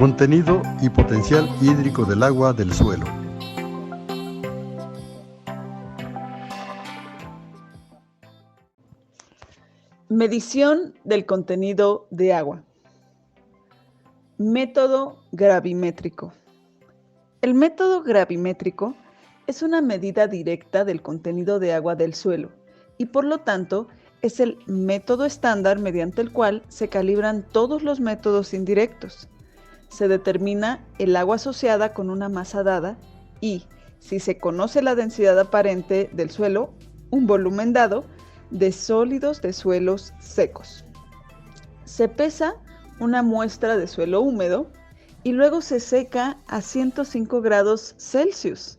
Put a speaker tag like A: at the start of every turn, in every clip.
A: Contenido y potencial hídrico del agua del suelo.
B: Medición del contenido de agua. Método gravimétrico. El método gravimétrico es una medida directa del contenido de agua del suelo y por lo tanto es el método estándar mediante el cual se calibran todos los métodos indirectos. Se determina el agua asociada con una masa dada y, si se conoce la densidad aparente del suelo, un volumen dado de sólidos de suelos secos. Se pesa una muestra de suelo húmedo y luego se seca a 105 grados Celsius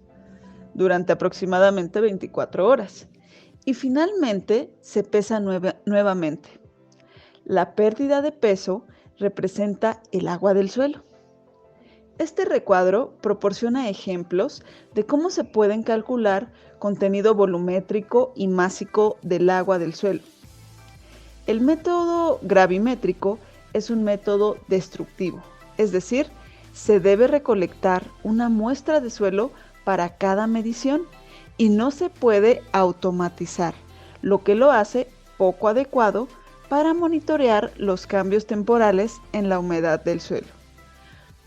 B: durante aproximadamente 24 horas y finalmente se pesa nuevamente. La pérdida de peso representa el agua del suelo. Este recuadro proporciona ejemplos de cómo se pueden calcular contenido volumétrico y másico del agua del suelo. El método gravimétrico es un método destructivo, es decir, se debe recolectar una muestra de suelo para cada medición y no se puede automatizar, lo que lo hace poco adecuado para monitorear los cambios temporales en la humedad del suelo.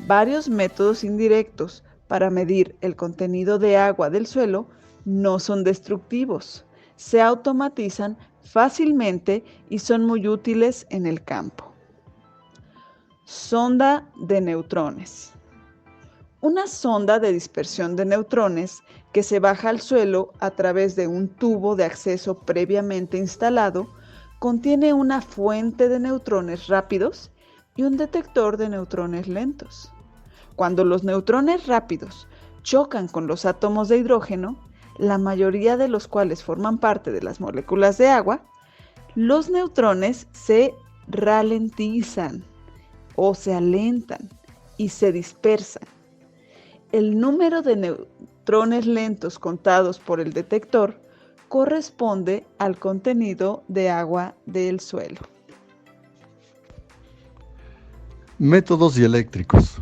B: Varios métodos indirectos para medir el contenido de agua del suelo no son destructivos, se automatizan fácilmente y son muy útiles en el campo. Sonda de neutrones. Una sonda de dispersión de neutrones que se baja al suelo a través de un tubo de acceso previamente instalado contiene una fuente de neutrones rápidos y un detector de neutrones lentos. Cuando los neutrones rápidos chocan con los átomos de hidrógeno, la mayoría de los cuales forman parte de las moléculas de agua, los neutrones se ralentizan o se alentan y se dispersan. El número de neutrones lentos contados por el detector corresponde al contenido de agua del suelo.
A: Métodos dieléctricos.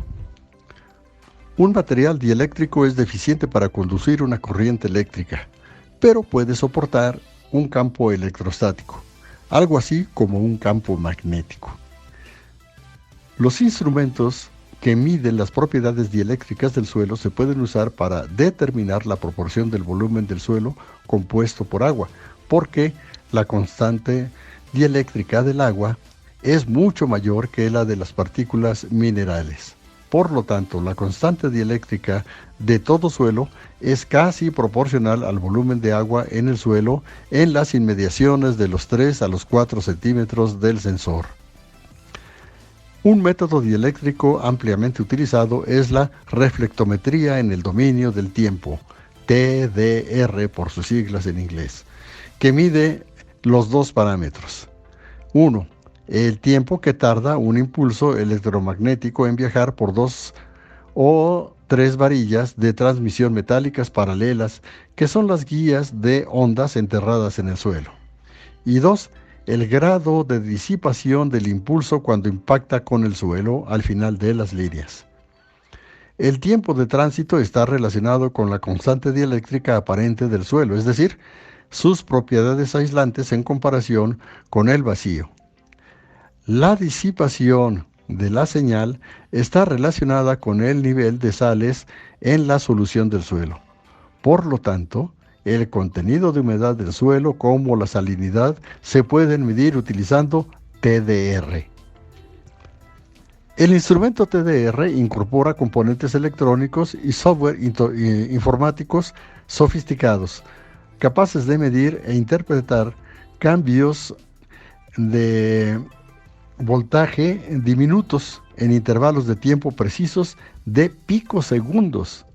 A: Un material dieléctrico es deficiente para conducir una corriente eléctrica, pero puede soportar un campo electrostático, algo así como un campo magnético. Los instrumentos que miden las propiedades dieléctricas del suelo se pueden usar para determinar la proporción del volumen del suelo compuesto por agua, porque la constante dieléctrica del agua es mucho mayor que la de las partículas minerales. Por lo tanto, la constante dieléctrica de todo suelo es casi proporcional al volumen de agua en el suelo en las inmediaciones de los 3 a los 4 centímetros del sensor. Un método dieléctrico ampliamente utilizado es la reflectometría en el dominio del tiempo, TDR por sus siglas en inglés, que mide los dos parámetros. 1. El tiempo que tarda un impulso electromagnético en viajar por 2 o 3 varillas de transmisión metálicas paralelas, que son las guías de ondas enterradas en el suelo. Y 2. El grado de disipación del impulso cuando impacta con el suelo al final de las líneas. El tiempo de tránsito está relacionado con la constante dieléctrica aparente del suelo, es decir, sus propiedades aislantes en comparación con el vacío. La disipación de la señal está relacionada con el nivel de sales en la solución del suelo. Por lo tanto, el contenido de humedad del suelo como la salinidad se pueden medir utilizando TDR. El instrumento TDR incorpora componentes electrónicos y software informáticos sofisticados, capaces de medir e interpretar cambios de voltaje diminutos en intervalos de tiempo precisos de picosegundos.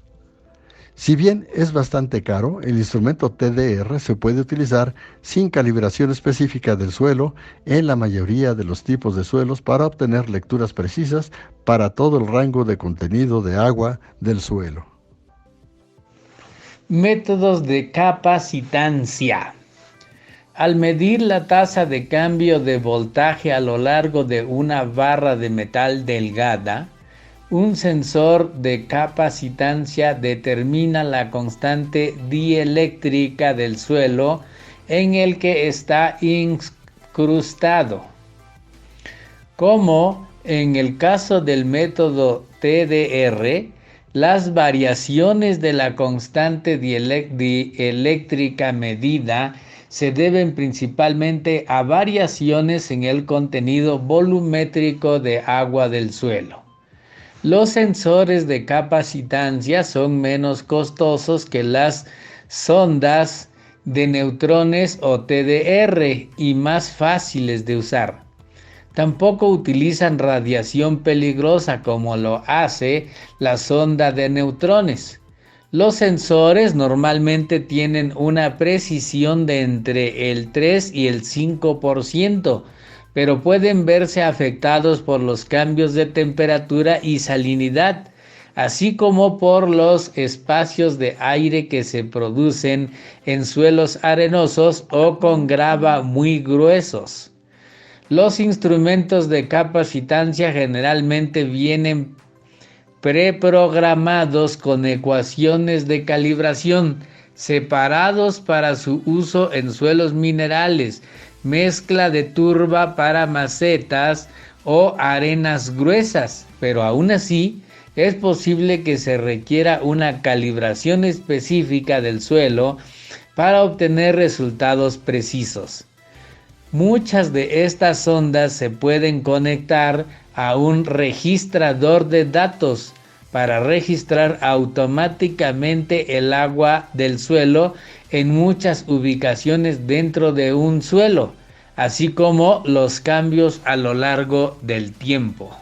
A: Si bien es bastante caro, el instrumento TDR se puede utilizar sin calibración específica del suelo en la mayoría de los tipos de suelos para obtener lecturas precisas para todo el rango de contenido de agua del suelo.
C: Métodos de capacitancia. Al medir la tasa de cambio de voltaje a lo largo de una barra de metal delgada, Un sensor de capacitancia determina la constante dieléctrica del suelo en el que está incrustado. Como en el caso del método TDR, las variaciones de la constante dieléctrica medida se deben principalmente a variaciones en el contenido volumétrico de agua del suelo. Los sensores de capacitancia son menos costosos que las sondas de neutrones o TDR y más fáciles de usar. Tampoco utilizan radiación peligrosa como lo hace la sonda de neutrones. Los sensores normalmente tienen una precisión de entre el 3 y el 5%, pero pueden verse afectados por los cambios de temperatura y salinidad, así como por los espacios de aire que se producen en suelos arenosos o con grava muy gruesos. Los instrumentos de capacitancia generalmente vienen preprogramados con ecuaciones de calibración separados para su uso en suelos minerales, mezcla de turba para macetas o arenas gruesas, pero aún así es posible que se requiera una calibración específica del suelo para obtener resultados precisos. Muchas de estas sondas se pueden conectar a un registrador de datos para registrar automáticamente el agua del suelo en muchas ubicaciones dentro de un suelo, así como los cambios a lo largo del tiempo.